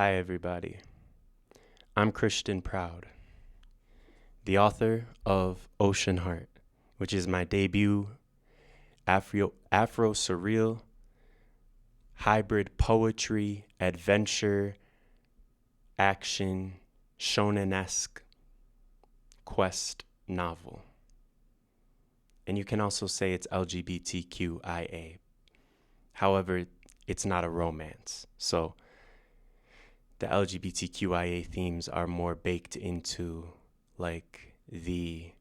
Hi, everybody. I'm Kryxtian Proud, the author of OceanHeart, which is my debut Afro-surreal hybrid poetry, adventure, action, shonen-esque quest novel. And you can also say it's LGBTQIA. However, it's not a romance. So the LGBTQIA themes are more baked into like the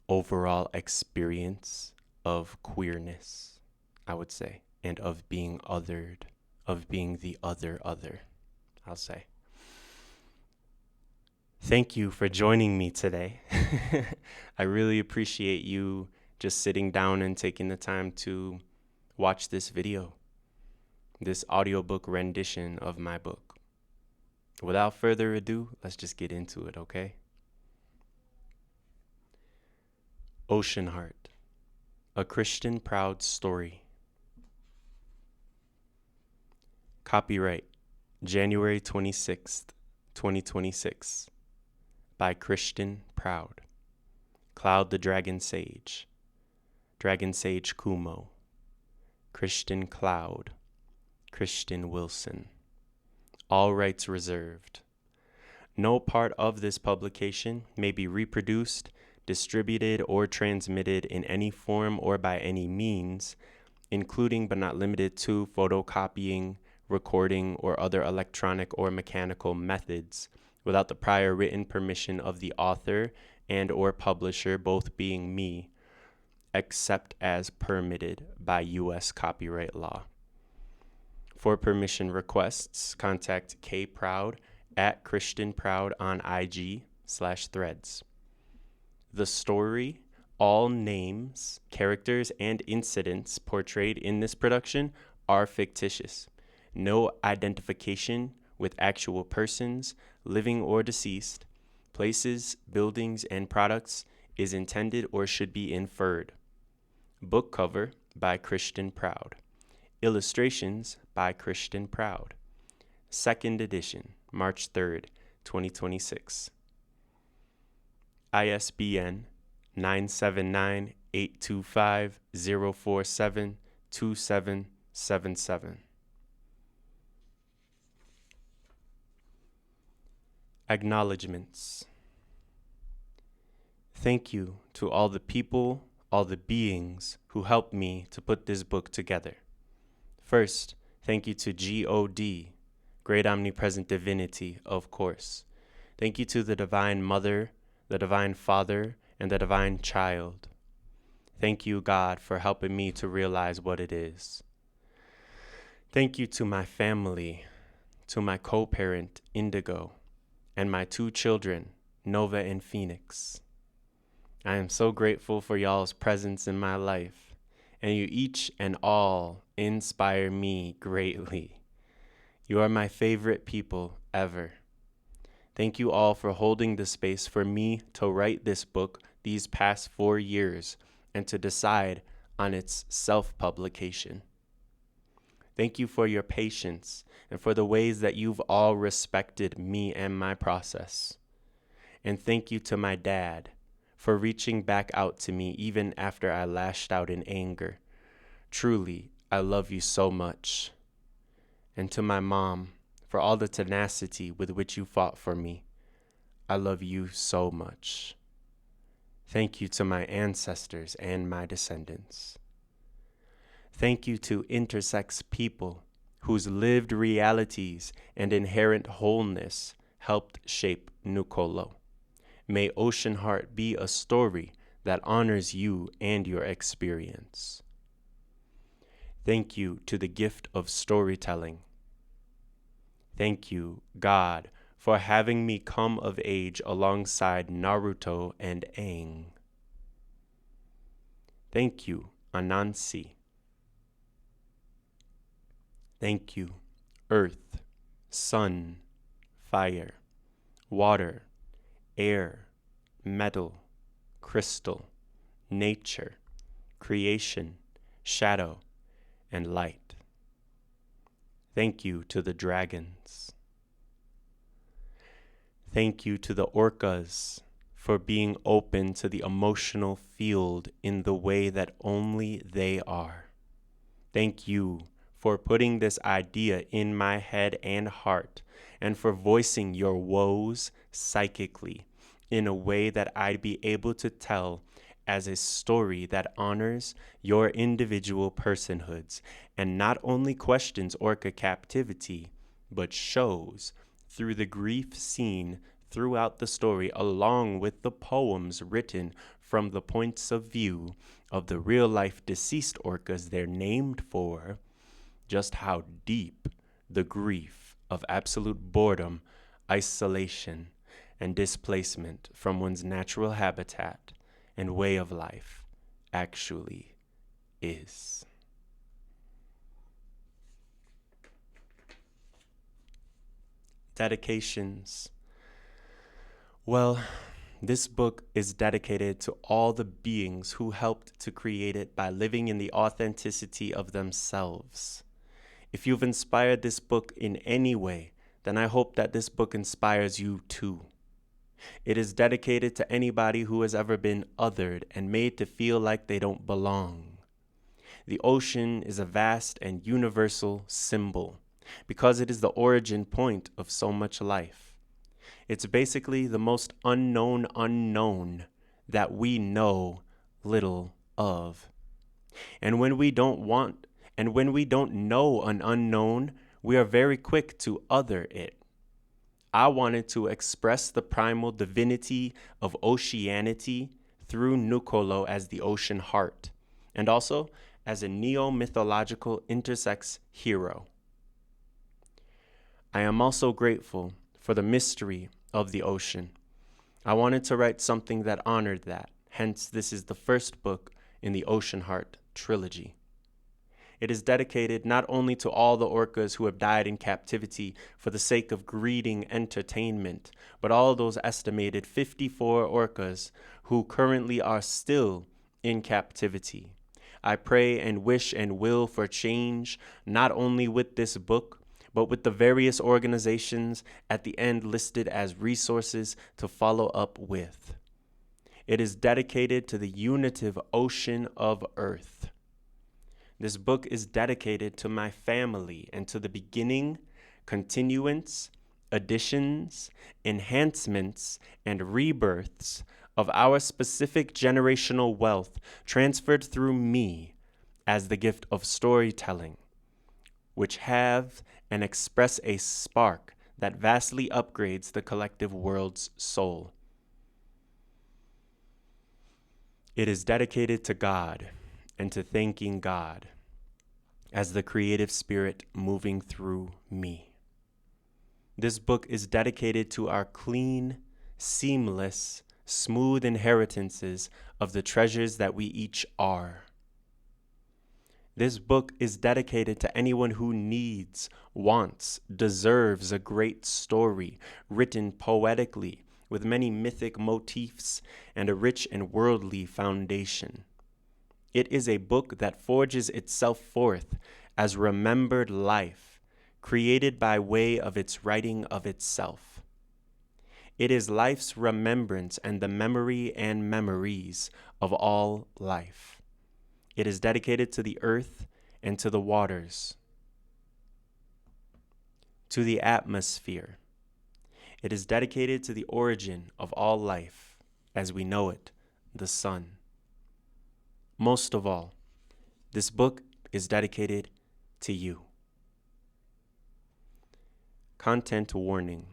overall experience of queerness, I would say, and of being othered, of being the other, I'll say. Thank you for joining me today. I really appreciate you just sitting down and taking the time to watch this video, this audiobook rendition of my book. Without further ado, let's just get into it, okay? OceanHeart, a Kryxtian Proud story. Copyright January 26th, 2026 by Kryxtian Proud. Cloud the Dragon Sage Kumo, Kryxtian Cloud, Kryxtian Wilson. All rights reserved. No part of this publication may be reproduced, distributed, or transmitted in any form or by any means, including but not limited to photocopying, recording, or other electronic or mechanical methods, without the prior written permission of the author and or publisher, both being me, except as permitted by U.S. copyright law. For permission requests, contact kproud at Kryxtian Proud on IG/threads. The story, all names, characters, and incidents portrayed in this production are fictitious. No identification with actual persons, living or deceased, places, buildings, and products is intended or should be inferred. Book cover by Kryxtian Proud. Illustrations by Kryxtian Proud. Second edition, March 3rd, 2026. ISBN 979-825-047-2777. Acknowledgments. Thank you to all the people, all the beings who helped me to put this book together. First, thank you to God, Great Omnipresent Divinity, of course. Thank you to the Divine Mother, the Divine Father, and the Divine Child. Thank you, God, for helping me to realize what it is. Thank you to my family, to my co-parent, Indigo, and my two children, Nova and Phoenix. I am so grateful for y'all's presence in my life, and you each and all inspire me greatly. You are my favorite people ever. Thank you all for holding the space for me to write this book these past 4 years and to decide on its self-publication. Thank you for your patience and for the ways that you've all respected me and my process. And thank you to my dad for reaching back out to me even after I lashed out in anger. Truly, I love you so much. And to my mom, for all the tenacity with which you fought for me. I love you so much. Thank you to my ancestors and my descendants. Thank you to intersex people whose lived realities and inherent wholeness helped shape Nukolo. May OceanHeart be a story that honors you and your experience. Thank you to the gift of storytelling. Thank you, God, for having me come of age alongside Naruto and Aang. Thank you, Anansi. Thank you, earth, sun, fire, water, air, metal, crystal, nature, creation, shadow, and light. Thank you to the dragons. Thank you to the orcas for being open to the emotional field in the way that only they are. Thank you for putting this idea in my head and heart, and for voicing your woes psychically in a way that I'd be able to tell as a story that honors your individual personhoods and not only questions orca captivity, but shows through the grief seen throughout the story, along with the poems written from the points of view of the real-life deceased orcas they're named for, just how deep the grief of absolute boredom, isolation, and displacement from one's natural habitat and way of life actually is. Dedications. Well, this book is dedicated to all the beings who helped to create it by living in the authenticity of themselves. If you've inspired this book in any way, then I hope that this book inspires you too. It is dedicated to anybody who has ever been othered and made to feel like they don't belong. The ocean is a vast and universal symbol because it is the origin point of so much life. It's basically the most unknown unknown that we know little of. And when we don't know an unknown, we are very quick to other it. I wanted to express the primal divinity of oceanity through Nucolo as the OceanHeart, and also as a neo-mythological intersex hero. I am also grateful for the mystery of the ocean. I wanted to write something that honored that, hence this is the first book in the OceanHeart trilogy. It is dedicated not only to all the orcas who have died in captivity for the sake of greeting entertainment, but all those estimated 54 orcas who currently are still in captivity. I pray and wish and will for change, not only with this book, but with the various organizations at the end listed as resources to follow up with. It is dedicated to the unitive ocean of Earth. This book is dedicated to my family and to the beginning, continuance, additions, enhancements, and rebirths of our specific generational wealth transferred through me as the gift of storytelling, which have and express a spark that vastly upgrades the collective world's soul. It is dedicated to God and to thanking God as the creative spirit moving through me. This book is dedicated to our clean, seamless, smooth inheritances of the treasures that we each are. This book is dedicated to anyone who needs, wants, deserves a great story written poetically with many mythic motifs and a rich and worldly foundation. It is a book that forges itself forth as remembered life, created by way of its writing of itself. It is life's remembrance and the memory and memories of all life. It is dedicated to the earth and to the waters, to the atmosphere. It is dedicated to the origin of all life, as we know it, the sun. Most of all, this book is dedicated to you. Content warning.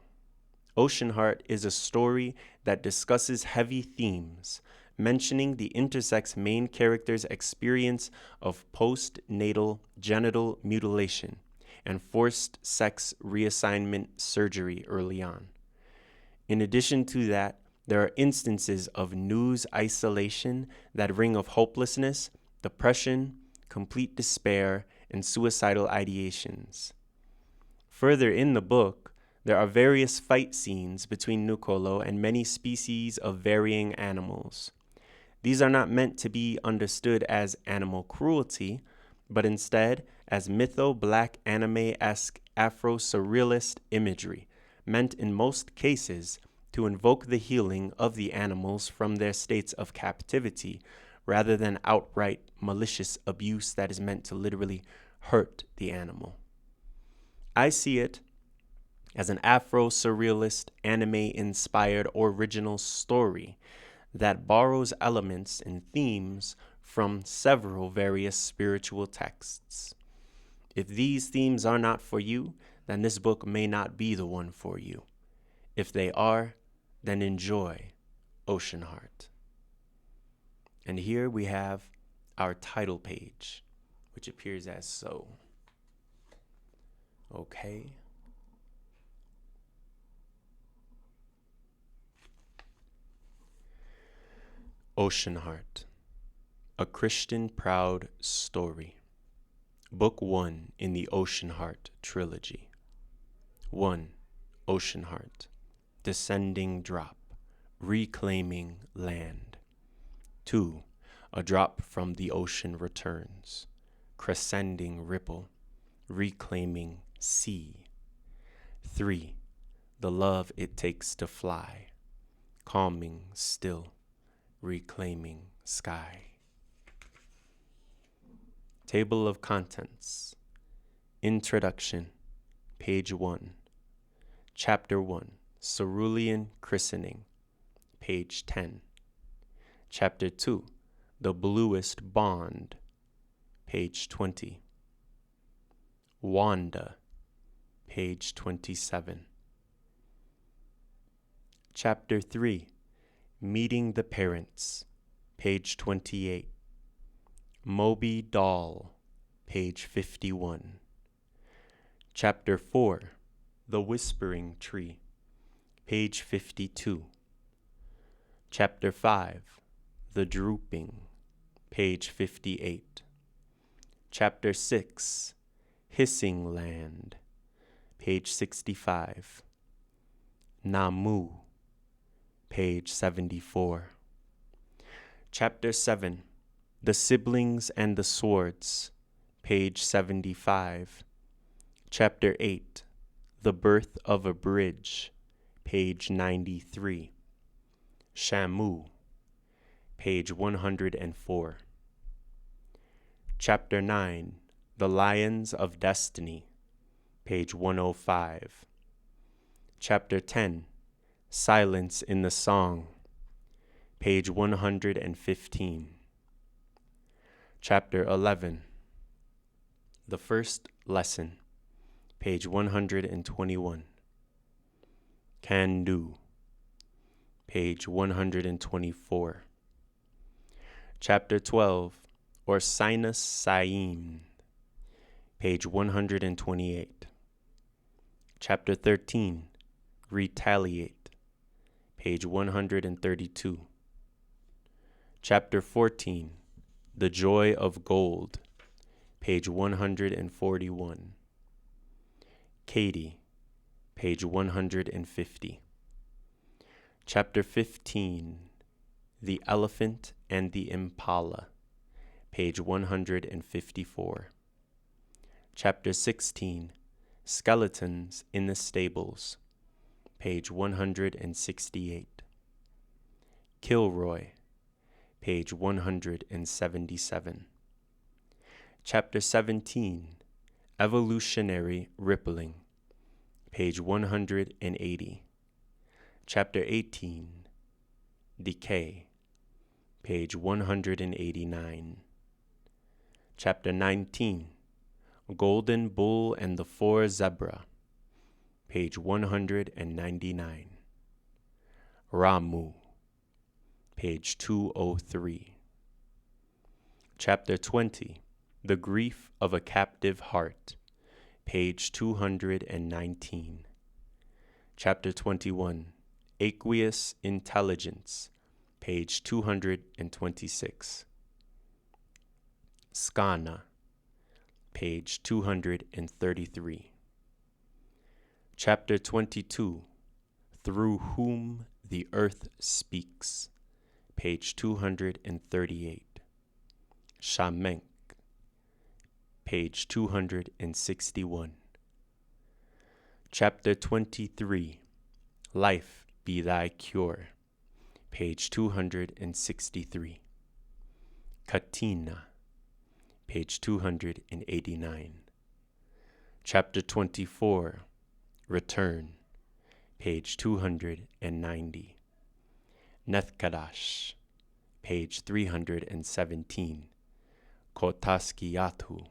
OceanHeart is a story that discusses heavy themes, mentioning the intersex main character's experience of postnatal genital mutilation and forced sex reassignment surgery early on. In addition to that, there are instances of news isolation that ring of hopelessness, depression, complete despair, and suicidal ideations. Further in the book, there are various fight scenes between Nucolo and many species of varying animals. These are not meant to be understood as animal cruelty, but instead as mytho-black anime-esque Afro-surrealist imagery, meant in most cases to invoke the healing of the animals from their states of captivity, rather than outright malicious abuse that is meant to literally hurt the animal. I see it as an Afro-surrealist, anime-inspired original story that borrows elements and themes from several various spiritual texts. If these themes are not for you, then this book may not be the one for you. If they are, then enjoy OceanHeart. And here we have our title page, which appears as so. Okay. OceanHeart, a Kryxtian Proud story. Book 1 in the OceanHeart trilogy. 1. OceanHeart, descending drop, reclaiming land. 2. A drop from the ocean returns, crescending ripple, reclaiming sea. 3. The love it takes to fly, calming still, reclaiming sky. Table of Contents. Introduction, page 1. Chapter 1, Cerulean Christening, page 10. Chapter 2, The Bluest Bond, page 20. Wanda, page 27. Chapter 3, Meeting the Parents, page 28. Moby Doll, page 51. Chapter 4, The Whispering Tree, page 52. Chapter 5, The Drooping, page 58. Chapter 6, Hissing Land, page 65. Namu, page 74. Chapter 7, The Siblings and the Swords, page 75. Chapter 8, The Birth of a Bridge, page 93. Shamu, page 104. Chapter 9, The Lions of Destiny, page 105. Chapter 10, Silence in the Song, page 115. Chapter 11, The First Lesson, page 121. Can Do, page 124. Chapter 12, or Sinus Saim, page 128. Chapter 13, Retaliate, page 132. Chapter 14, The Joy of Gold, page 141. Katie, page 150. Chapter 15, The Elephant and the Impala, page 154. Chapter 16, Skeletons in the Stables, page 168. Kilroy, page 177. Chapter 17, Evolutionary Rippling, page 180. Chapter 18, Decay, page 189. Chapter 19, Golden Bull and the Four Zebra, page 199. Ramu, page 203. Chapter 20, The Grief of a Captive Heart, page 219. Chapter 21, Aqueous Intelligence, page 226. Skana, page 233. Chapter 22, Through Whom the Earth Speaks, page 238. Shamenk, page 261. Chapter 23, Life be thy cure. Page 263. Katina, page 289. Chapter 24, Return, page 290. Nethkadash, page 317. Kotaskiyatu,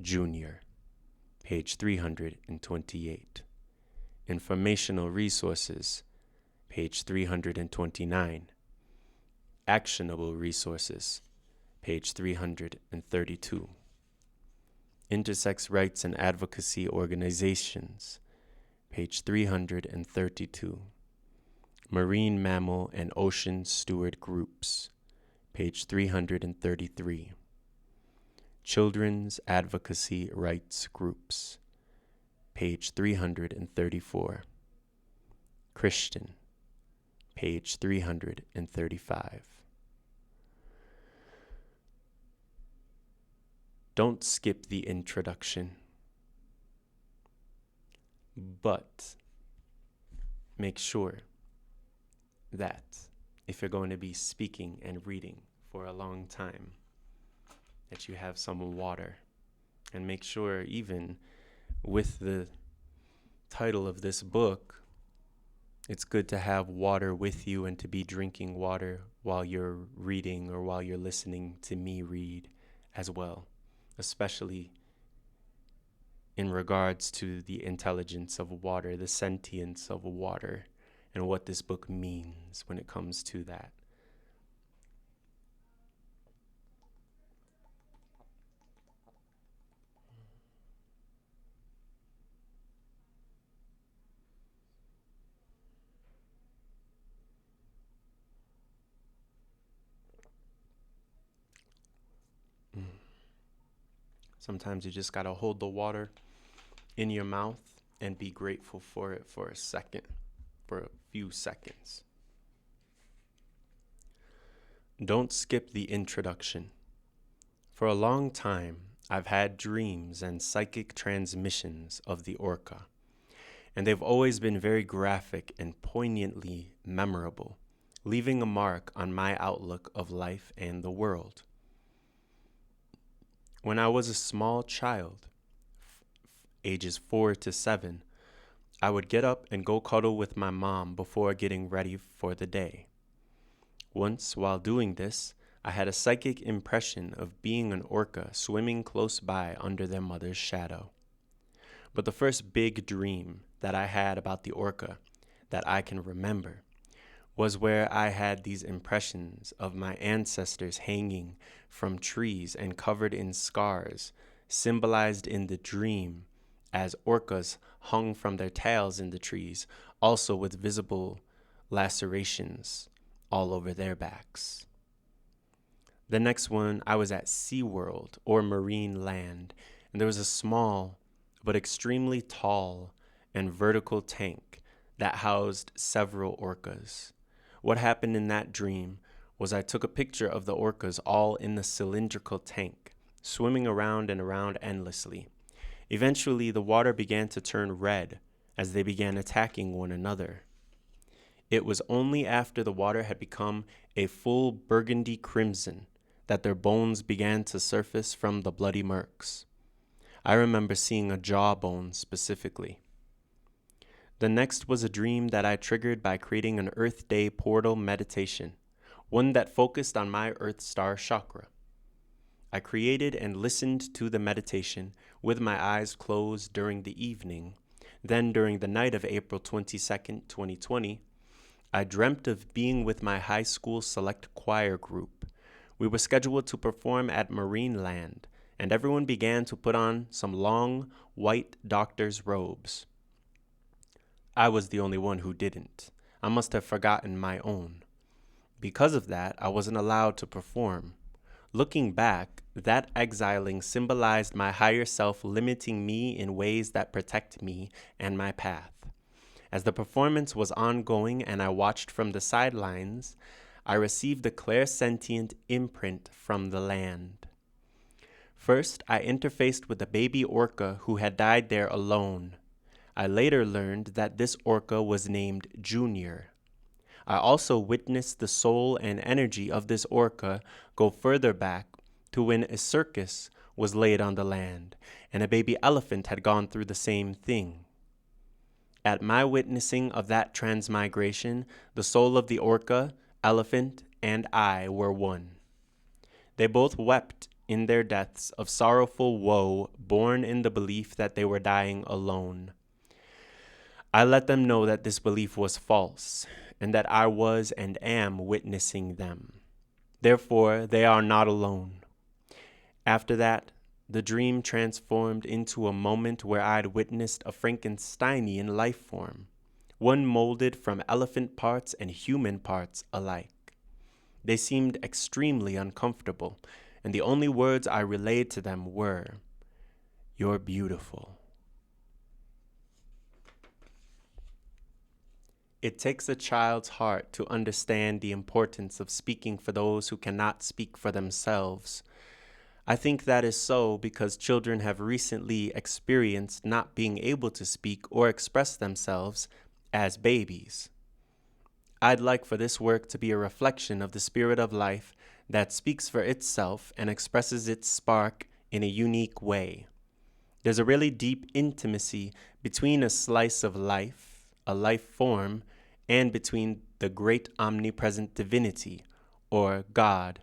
Junior, page 328. Informational Resources, page 329. Actionable Resources, page 332. Intersex Rights and Advocacy Organizations, page 332. Marine Mammal and Ocean Steward Groups, page 333. Children's Advocacy Rights Groups, page 334. Kryxtian, page 335. Don't skip the introduction, but make sure that if you're going to be speaking and reading for a long time, that you have some water. And make sure, even with the title of this book, it's good to have water with you and to be drinking water while you're reading or while you're listening to me read as well, especially in regards to the intelligence of water, the sentience of water, and what this book means when it comes to that. Sometimes you just gotta hold the water in your mouth and be grateful for it for a second, for a few seconds. Don't skip the introduction. For a long time, I've had dreams and psychic transmissions of the orca, and they've always been very graphic and poignantly memorable, leaving a mark on my outlook of life and the world. When I was a small child, ages 4 to 7, I would get up and go cuddle with my mom before getting ready for the day. Once, while doing this, I had a psychic impression of being an orca swimming close by under their mother's shadow. But the first big dream that I had about the orca that I can remember was where I had these impressions of my ancestors hanging from trees and covered in scars, symbolized in the dream as orcas hung from their tails in the trees, also with visible lacerations all over their backs. The next one, I was at SeaWorld, or Marine Land, and there was a small but extremely tall and vertical tank that housed several orcas. What happened in that dream was I took a picture of the orcas all in the cylindrical tank, swimming around and around endlessly. Eventually, the water began to turn red as they began attacking one another. It was only after the water had become a full burgundy crimson that their bones began to surface from the bloody murks. I remember seeing a jawbone specifically. The next was a dream that I triggered by creating an Earth Day portal meditation, one that focused on my Earth Star chakra. I created and listened to the meditation with my eyes closed during the evening. Then, during the night of April 22nd, 2020, I dreamt of being with my high school select choir group. We were scheduled to perform at Marine Land, and everyone began to put on some long, white doctor's robes. I was the only one who didn't. I must have forgotten my own. Because of that, I wasn't allowed to perform. Looking back, that exiling symbolized my higher self limiting me in ways that protect me and my path. As the performance was ongoing and I watched from the sidelines, I received a clairsentient imprint from the land. First, I interfaced with a baby orca who had died there alone. I later learned that this orca was named Junior. I also witnessed the soul and energy of this orca go further back to when a circus was laid on the land and a baby elephant had gone through the same thing. At my witnessing of that transmigration, the soul of the orca, elephant, and I were one. They both wept in their deaths of sorrowful woe, born in the belief that they were dying alone. I let them know that this belief was false, and that I was and am witnessing them. Therefore, they are not alone. After that, the dream transformed into a moment where I'd witnessed a Frankensteinian life form, one molded from elephant parts and human parts alike. They seemed extremely uncomfortable, and the only words I relayed to them were, "You're beautiful." It takes a child's heart to understand the importance of speaking for those who cannot speak for themselves. I think that is so because children have recently experienced not being able to speak or express themselves as babies. I'd like for this work to be a reflection of the spirit of life that speaks for itself and expresses its spark in a unique way. There's a really deep intimacy between a slice of life, a life form, and between the great omnipresent divinity, or God.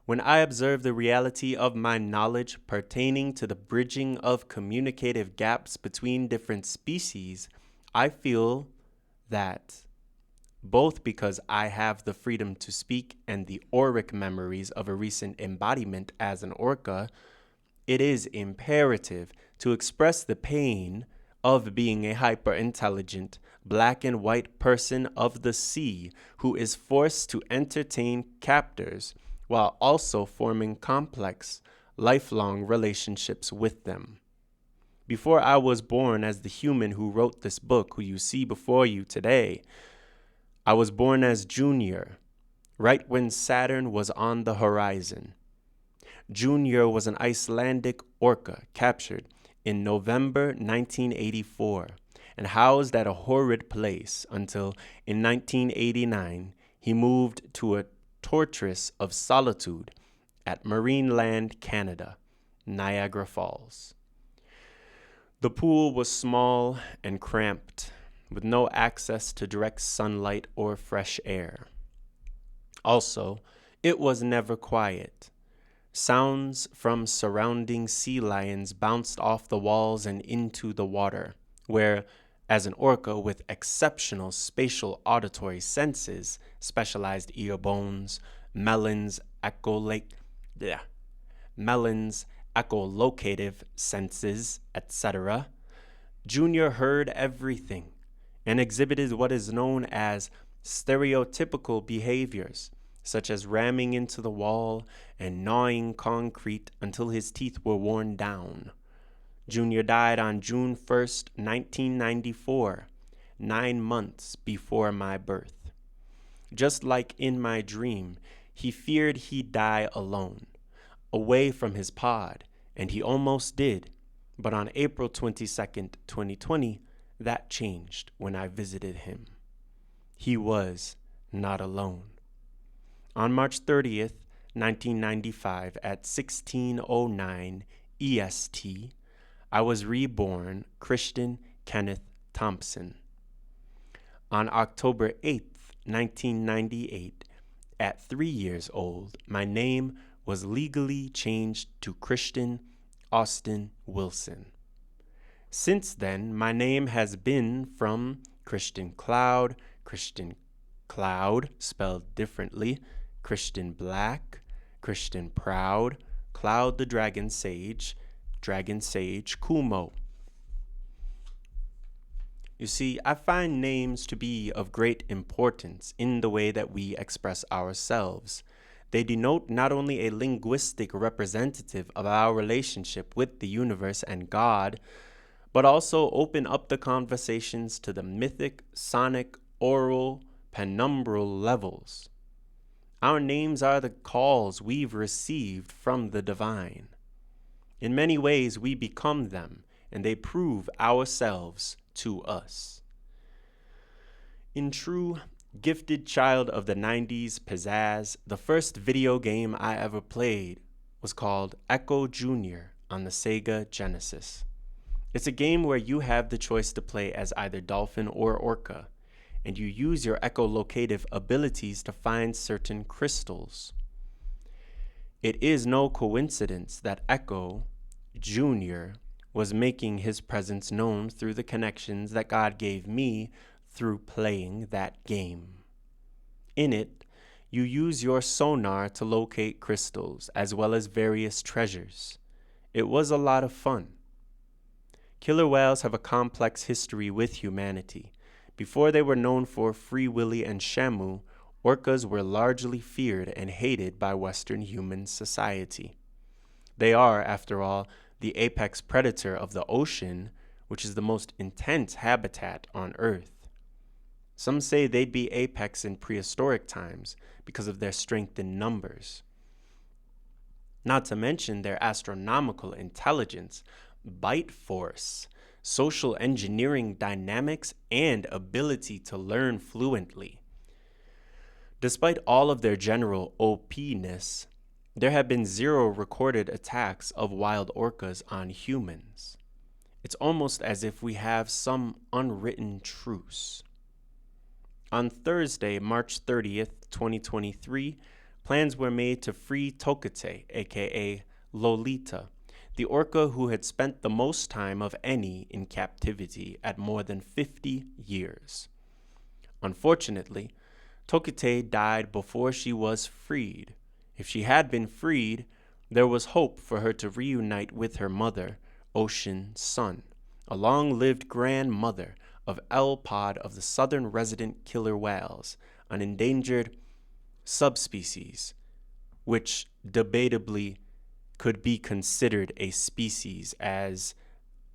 When I observe the reality of my knowledge pertaining to the bridging of communicative gaps between different species, I feel that, both because I have the freedom to speak and the auric memories of a recent embodiment as an orca, it is imperative to express the pain of being a hyper-intelligent, black and white person of the sea who is forced to entertain captors while also forming complex, lifelong relationships with them. Before I was born as the human who wrote this book, who you see before you today, I was born as Junior, right when Saturn was on the horizon. Junior was an Icelandic orca captured in November 1984 and housed at a horrid place until, in 1989, he moved to a fortress of solitude at Marineland, Canada, Niagara Falls. The pool was small and cramped, with no access to direct sunlight or fresh air. Also, it was never quiet. Sounds from surrounding sea lions bounced off the walls and into the water, where, as an orca with exceptional spatial auditory senses, specialized ear bones, melons, echolocative senses, etc., Junior heard everything and exhibited what is known as stereotypical behaviors, such as ramming into the wall and gnawing concrete until his teeth were worn down. Junior died on June 1st, 1994, 9 months before my birth. Just like in my dream, he feared he'd die alone, away from his pod, and he almost did. But on April 22nd, 2020, that changed when I visited him. He was not alone. On March 30th, 1995, at 16:09 EST, I was reborn Kryxtian Kenneth Thompson. On October 8th, 1998, at 3 years old, my name was legally changed to Kryxtian Austin Wilson. Since then, my name has been from Kryxtian Cloud, spelled differently, Kryxtian Black, Kryxtian Proud, Cloud the Dragon Sage Kumo. You see, I find names to be of great importance in the way that we express ourselves. They denote not only a linguistic representative of our relationship with the universe and God, but also open up the conversations to the mythic, sonic, oral, penumbral levels. Our names are the calls we've received from the divine. In many ways, we become them, and they prove ourselves to us. In true gifted child of the 90s pizzazz, the first video game I ever played was called Echo Jr. on the Sega Genesis. It's a game where you have the choice to play as either dolphin or orca, and you use your echolocative abilities to find certain crystals. It is no coincidence that Echo Jr. was making his presence known through the connections that God gave me through playing that game. In it, you use your sonar to locate crystals as well as various treasures. It was a lot of fun. Killer whales have a complex history with humanity. Before they were known for Free Willy and Shamu, orcas were largely feared and hated by Western human society. They are, after all, the apex predator of the ocean, which is the most intense habitat on Earth. Some say they'd be apex in prehistoric times because of their strength in numbers. Not to mention their astronomical intelligence, bite force, social engineering dynamics, and ability to learn fluently. Despite all of their general OP-ness, there have been 0 recorded attacks of wild orcas on humans. It's almost as if we have some unwritten truce. On Thursday, March 30th, 2023, plans were made to free Tokate, aka Lolita, the orca who had spent the most time of any in captivity at more than 50 years. Unfortunately, Tokate died before she was freed. If she had been freed, there was hope for her to reunite with her mother, Ocean Sun, a long-lived grandmother of L. pod of the southern resident killer whales, an endangered subspecies, which debatably could be considered a species, as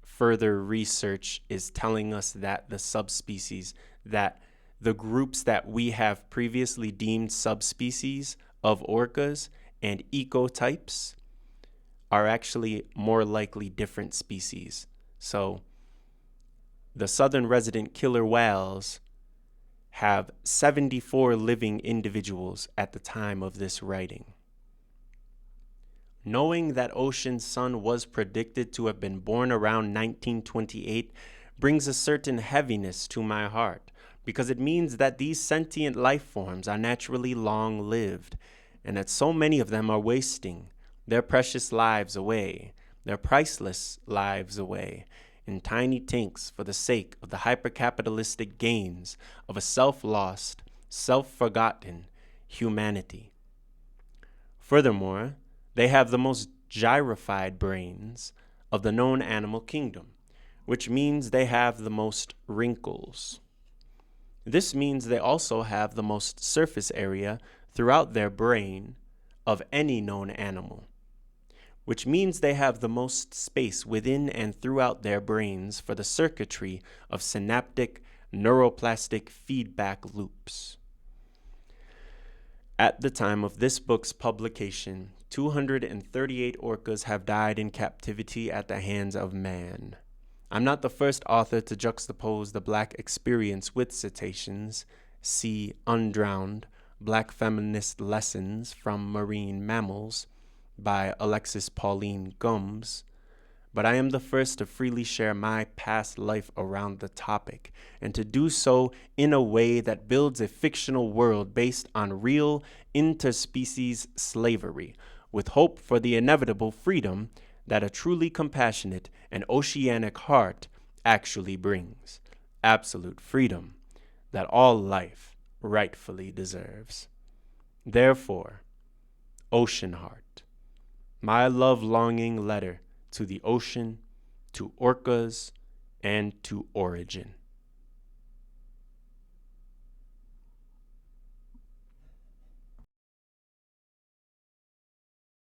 further research is telling us that the subspecies, that the groups that we have previously deemed subspecies of orcas and ecotypes are actually more likely different species. So the southern resident killer whales have 74 living individuals at the time of this writing. Knowing that Ocean Sun was predicted to have been born around 1928 brings a certain heaviness to my heart, because it means that these sentient life forms are naturally long-lived, and that so many of them are wasting their precious lives away, their priceless lives away, in tiny tanks for the sake of the hyper-capitalistic gains of a self-lost, self-forgotten humanity. Furthermore, they have the most gyrified brains of the known animal kingdom, which means they have the most wrinkles. This means they also have the most surface area throughout their brain of any known animal, which means they have the most space within and throughout their brains for the circuitry of synaptic neuroplastic feedback loops. At the time of this book's publication, 238 orcas have died in captivity at the hands of man. I'm not the first author to juxtapose the Black experience with cetaceans. See Undrowned, Black Feminist Lessons from Marine Mammals by Alexis Pauline Gumbs, but I am the first to freely share my past life around the topic, and to do so in a way that builds a fictional world based on real interspecies slavery, with hope for the inevitable freedom that a truly compassionate and oceanic heart actually brings. Absolute freedom that all life rightfully deserves. Therefore, OceanHeart, my love-longing letter to the ocean, to orcas, and to origin.